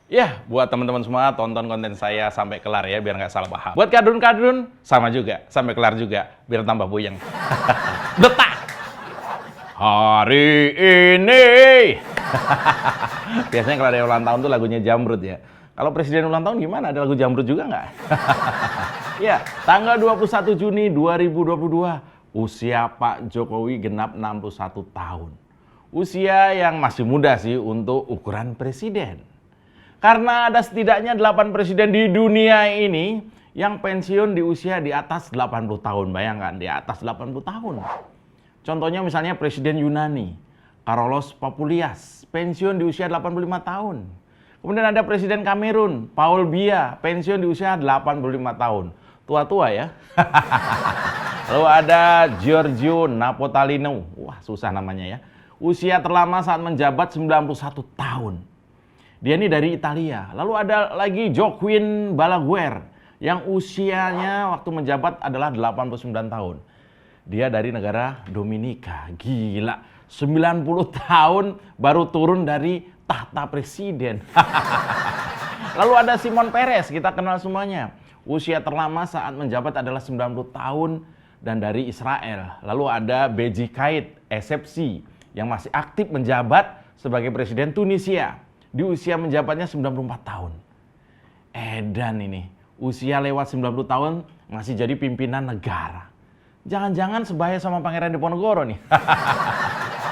Ya, buat teman-teman semua tonton konten saya sampai kelar ya, biar nggak salah paham. Buat kadrun-kadrun, sama juga, sampai kelar juga, biar tambah puyeng. Detak! Hari ini! Biasanya kalau ada ulang tahun tuh lagunya Jamrud ya. Kalau presiden ulang tahun gimana? Ada lagu Jamrud juga nggak? Ya, tanggal 21 Juni 2022, usia Pak Jokowi genap 61 tahun. Usia yang masih muda sih untuk ukuran presiden. Karena ada setidaknya 8 presiden di dunia ini yang pensiun di usia di atas 80 tahun. Bayangkan, di atas 80 tahun. Contohnya misalnya Presiden Yunani, Carlos Papulias, pensiun di usia 85 tahun. Kemudian ada Presiden Kamerun, Paul Biya, pensiun di usia 85 tahun. Tua-tua ya. Lalu ada Giorgio Napolitano, wah susah namanya ya. Usia terlama saat menjabat 91 tahun. Dia ini dari Italia. Lalu ada lagi Joaquim Balaguer yang usianya waktu menjabat adalah 89 tahun. Dia dari negara Dominika. Gila, 90 tahun baru turun dari tahta presiden. Lalu ada Simon Peres, kita kenal semuanya. Usia terlama saat menjabat adalah 90 tahun dan dari Israel. Lalu ada Beji Caid Essebsi yang masih aktif menjabat sebagai presiden Tunisia. Di usia menjabatnya 94 tahun. Edan ini, usia lewat 90 tahun masih jadi pimpinan negara. Jangan-jangan sebaya sama Pangeran Diponegoro nih.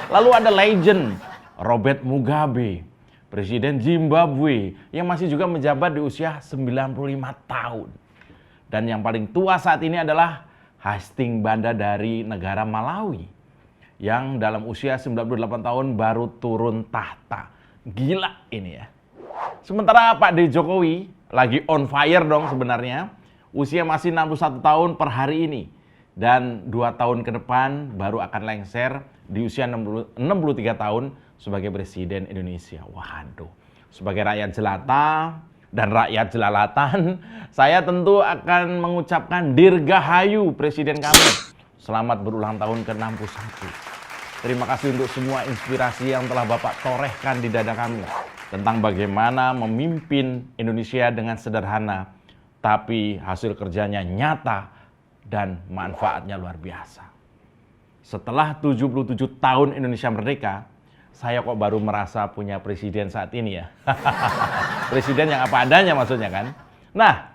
Lalu ada legend Robert Mugabe, presiden Zimbabwe yang masih juga menjabat di usia 95 tahun. Dan yang paling tua saat ini adalah Hastings Banda dari negara Malawi yang dalam usia 98 tahun baru turun tahta. Gila ini ya. Sementara Pak D. Jokowi lagi on fire dong sebenarnya. Usia masih 61 tahun per hari ini. Dan 2 tahun ke depan baru akan lengser di usia 63 tahun sebagai Presiden Indonesia. Waduh, sebagai rakyat jelata dan rakyat jelalatan, saya tentu akan mengucapkan Dirgahayu Presiden kami. Selamat berulang tahun ke-61. Terima kasih untuk semua inspirasi yang telah Bapak torehkan di dada kami tentang bagaimana memimpin Indonesia dengan sederhana, tapi hasil kerjanya nyata dan manfaatnya luar biasa. Setelah 77 tahun Indonesia merdeka, saya kok baru merasa punya presiden saat ini ya. Presiden yang apa adanya maksudnya kan. Nah,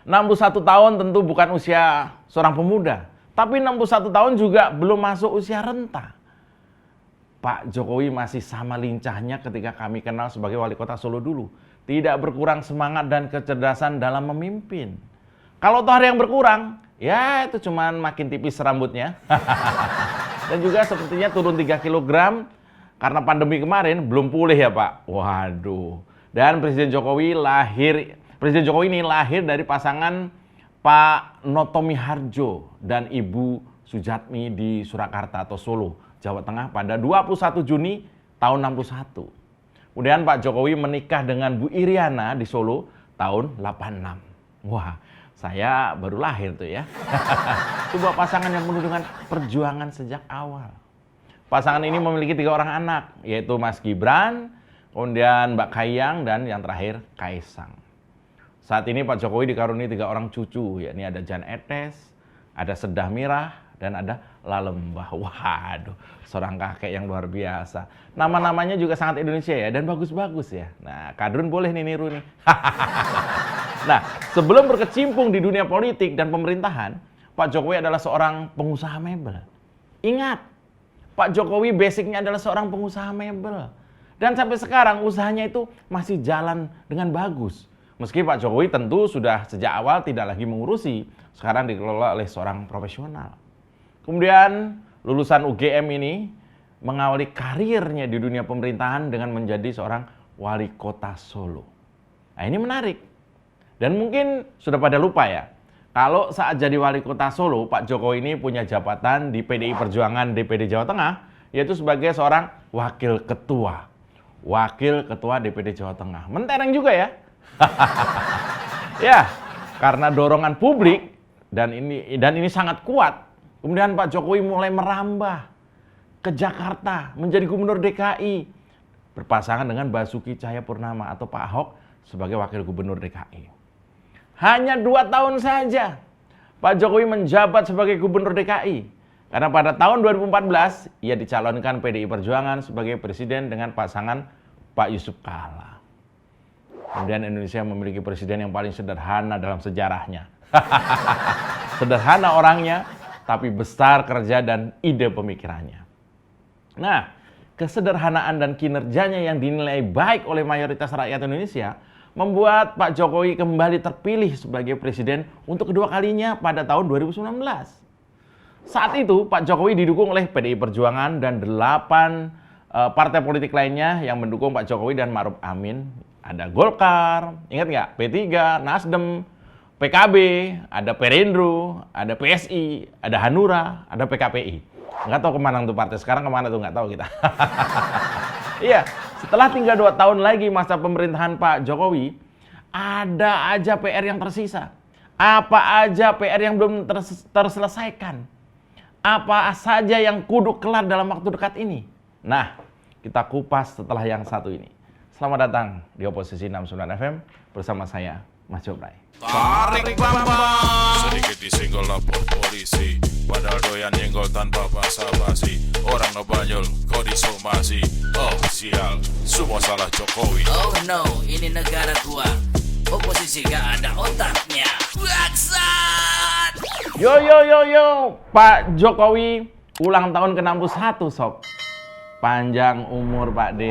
61 tahun tentu bukan usia seorang pemuda. Tapi 61 tahun juga belum masuk usia renta. Pak Jokowi masih sama lincahnya ketika kami kenal sebagai wali kota Solo dulu. Tidak berkurang semangat dan kecerdasan dalam memimpin. Kalau toh ada yang berkurang, ya itu cuman makin tipis rambutnya. Dan juga sepertinya turun 3 kg karena pandemi kemarin belum pulih ya Pak. Waduh. Dan Presiden Jokowi ini lahir dari pasangan Pak Notomi Harjo dan Ibu Sujatmi di Surakarta atau Solo, Jawa Tengah pada 21 Juni tahun 61. Kemudian Pak Jokowi menikah dengan Bu Iriana di Solo tahun 86. Wah, saya baru lahir tuh ya. Sebuah pasangan yang penuh dengan perjuangan sejak awal. Pasangan ini memiliki 3 orang anak, yaitu Mas Gibran, kemudian Mbak Kahiyang, dan yang terakhir Kaisang. Saat ini Pak Jokowi dikaruniai 3 orang cucu, yakni ada Jan Etes, ada Sedah Mirah, dan ada Lalembah. Waduh, seorang kakek yang luar biasa. Nama-namanya juga sangat Indonesia ya, dan bagus-bagus ya. Nah, kadrun boleh nih niru nih. Nah, sebelum berkecimpung di dunia politik dan pemerintahan, Pak Jokowi adalah seorang pengusaha mebel. Ingat, Pak Jokowi basicnya adalah seorang pengusaha mebel. Dan sampai sekarang usahanya itu masih jalan dengan bagus. Meski Pak Jokowi tentu sudah sejak awal tidak lagi mengurusi, sekarang dikelola oleh seorang profesional. Kemudian lulusan UGM ini mengawali karirnya di dunia pemerintahan dengan menjadi seorang wali kota Solo. Nah ini menarik. Dan mungkin sudah pada lupa ya, kalau saat jadi wali kota Solo, Pak Jokowi ini punya jabatan di PDI Perjuangan DPD Jawa Tengah, yaitu sebagai seorang wakil ketua. Wakil ketua DPD Jawa Tengah. Mentereng juga ya. Ya, karena dorongan publik dan ini sangat kuat. Kemudian Pak Jokowi mulai merambah ke Jakarta, menjadi gubernur DKI. berpasangan dengan Basuki Cahayapurnama atau Pak Ahok sebagai Wakil Gubernur DKI. Hanya 2 tahun saja Pak Jokowi menjabat sebagai Gubernur DKI. Karena pada tahun 2014 ia dicalonkan PDI Perjuangan sebagai presiden dengan pasangan Pak Yusuf Kalla. Kemudian Indonesia memiliki presiden yang paling sederhana dalam sejarahnya. Sederhana orangnya, tapi besar kerja dan ide pemikirannya. Nah, kesederhanaan dan kinerjanya yang dinilai baik oleh mayoritas rakyat Indonesia membuat Pak Jokowi kembali terpilih sebagai presiden untuk kedua kalinya pada tahun 2019. Saat itu Pak Jokowi didukung oleh PDI Perjuangan dan 8 partai politik lainnya yang mendukung Pak Jokowi dan Ma'ruf Amin. Ada Golkar, ingat nggak? P3, Nasdem, PKB, ada Perindro, ada PSI, ada Hanura, ada PKPI. Nggak tahu kemana tuh partai sekarang, kemana tuh nggak tahu kita. Iya, setelah tinggal 2 tahun lagi masa pemerintahan Pak Jokowi, ada aja PR yang tersisa. Apa aja PR yang belum terselesaikan? Apa saja yang kudu kelar dalam waktu dekat ini? Nah, kita kupas setelah yang satu ini. Selamat datang di Oposisi 69 FM bersama saya, Mas Jobray. Tarik bambang, sedikit disenggol lapor polisi, padahal doyan nyenggol tanpa basa-basi. Orang ngebanyol, kok disomasi. Oh sial, semua salah Jokowi. Oh no, ini negara gua. Oposisi gak ada otaknya. Bangsat! Yo, Pak Jokowi ulang tahun ke-61 sob. Panjang umur Pak D.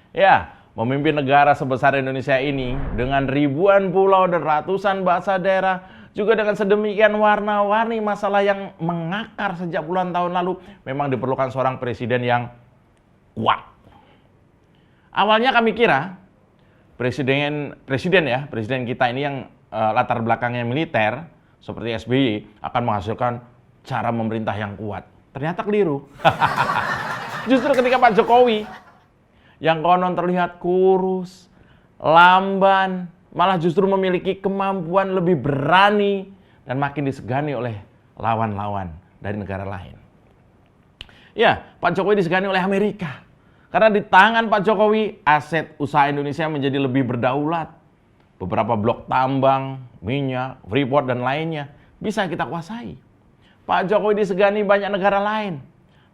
Ya, memimpin negara sebesar Indonesia ini dengan ribuan pulau dan ratusan bahasa daerah, juga dengan sedemikian warna-warni masalah yang mengakar sejak puluhan tahun lalu, memang diperlukan seorang presiden yang kuat. Awalnya kami kira presiden kita ini yang latar belakangnya militer seperti SBY akan menghasilkan cara memerintah yang kuat. Ternyata keliru. Justru ketika Pak Jokowi yang konon terlihat kurus, lamban, malah justru memiliki kemampuan lebih berani dan makin disegani oleh lawan-lawan dari negara lain. Ya, Pak Jokowi disegani oleh Amerika. Karena di tangan Pak Jokowi, aset usaha Indonesia menjadi lebih berdaulat. Beberapa blok tambang, minyak, Freeport, dan lainnya bisa kita kuasai. Pak Jokowi disegani banyak negara lain.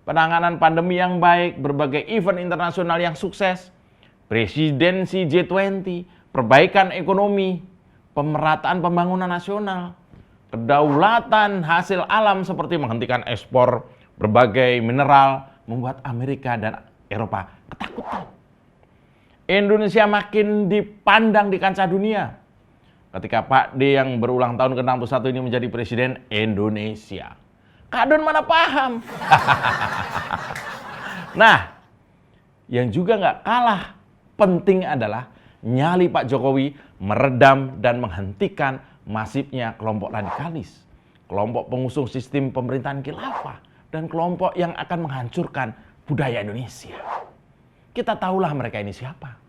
Penanganan pandemi yang baik, berbagai event internasional yang sukses, presidensi G20, perbaikan ekonomi, pemerataan pembangunan nasional, kedaulatan hasil alam seperti menghentikan ekspor berbagai mineral, membuat Amerika dan Eropa ketakutan. Indonesia makin dipandang di kancah dunia ketika Pak D yang berulang tahun ke-61 ini menjadi presiden Indonesia. Kak Don mana paham? Nah, yang juga nggak kalah penting adalah nyali Pak Jokowi meredam dan menghentikan masifnya kelompok radikalis, kelompok pengusung sistem pemerintahan khilafah, dan kelompok yang akan menghancurkan budaya Indonesia. Kita tahulah mereka ini siapa.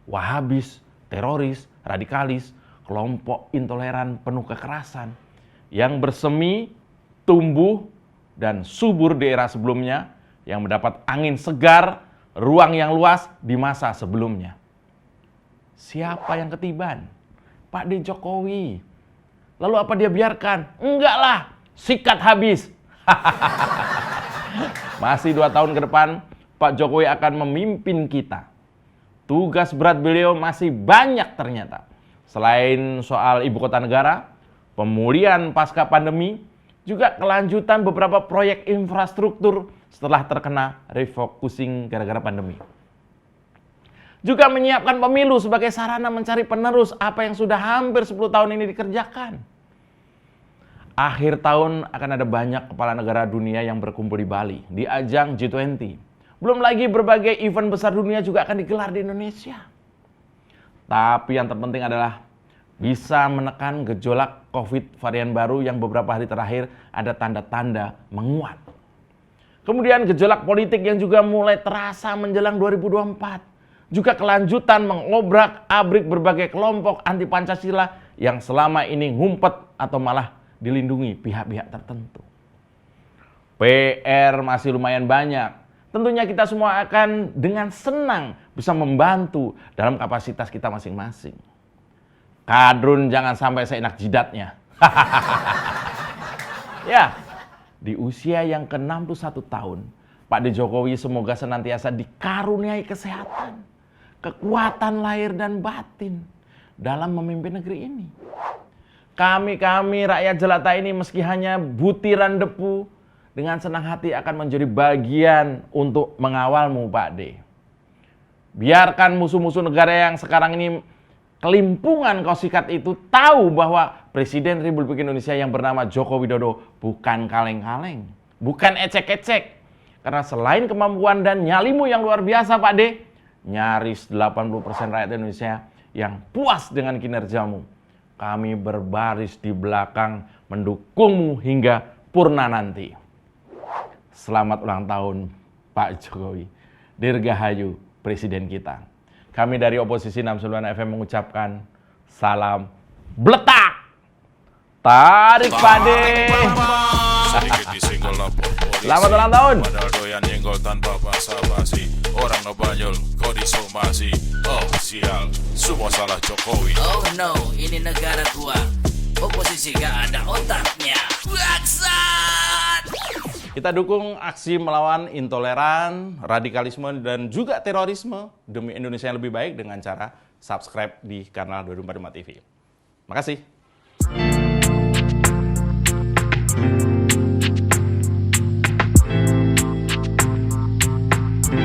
Wahabis, teroris, radikalis, kelompok intoleran penuh kekerasan yang bersemi, tumbuh, dan subur di era sebelumnya, yang mendapat angin segar, ruang yang luas di masa sebelumnya. Siapa yang ketiban? Pak D. Jokowi. Lalu apa dia biarkan? Enggak lah, sikat habis. Masih 2 tahun ke depan, Pak Jokowi akan memimpin kita. Tugas berat beliau masih banyak ternyata. Selain soal ibu kota negara, pemulihan pasca pandemi, juga kelanjutan beberapa proyek infrastruktur setelah terkena refocusing gara-gara pandemi. Juga menyiapkan pemilu sebagai sarana mencari penerus apa yang sudah hampir 10 tahun ini dikerjakan. Akhir tahun akan ada banyak kepala negara dunia yang berkumpul di Bali, di ajang G20. Belum lagi berbagai event besar dunia juga akan digelar di Indonesia. Tapi yang terpenting adalah bisa menekan gejolak COVID varian baru yang beberapa hari terakhir ada tanda-tanda menguat. Kemudian gejolak politik yang juga mulai terasa menjelang 2024. Juga kelanjutan mengobrak-abrik berbagai kelompok anti Pancasila yang selama ini ngumpet atau malah dilindungi pihak-pihak tertentu. PR masih lumayan banyak. tentunya kita semua akan dengan senang bisa membantu dalam kapasitas kita masing-masing. Kadrun jangan sampai seenak jidatnya. Ya, di usia yang ke-61 tahun, Pak D. Jokowi semoga senantiasa dikaruniai kesehatan, kekuatan lahir dan batin dalam memimpin negeri ini. Kami rakyat jelata ini meski hanya butiran debu, dengan senang hati akan menjadi bagian untuk mengawalmu, Pak D. Biarkan musuh-musuh negara yang sekarang ini kelimpungan kau sikat itu tahu bahwa Presiden Republik Indonesia yang bernama Joko Widodo bukan kaleng-kaleng, bukan ecek-ecek. Karena selain kemampuan dan nyalimu yang luar biasa, Pak D, nyaris 80% rakyat Indonesia yang puas dengan kinerjamu. Kami berbaris di belakang mendukungmu hingga purna nanti. Selamat ulang tahun, Pak Jokowi. Dirgahayu Presiden kita. Kami dari Oposisi 69 FM mengucapkan salam bletak. Tarik, Pak D. Sedikit disenggol lapor polisi. Selamat ulang tahun. Padahal doyan nyenggol tanpa basa-basi. Orang no banyol, kok disomasi. Oh sial, semua salah Jokowi. Oh no, ini negara gua. Oposisi gak ada otaknya. Bangsat! Kita dukung aksi melawan intoleran, radikalisme, dan juga terorisme demi Indonesia yang lebih baik dengan cara subscribe di kanal 245 TV. Makasih.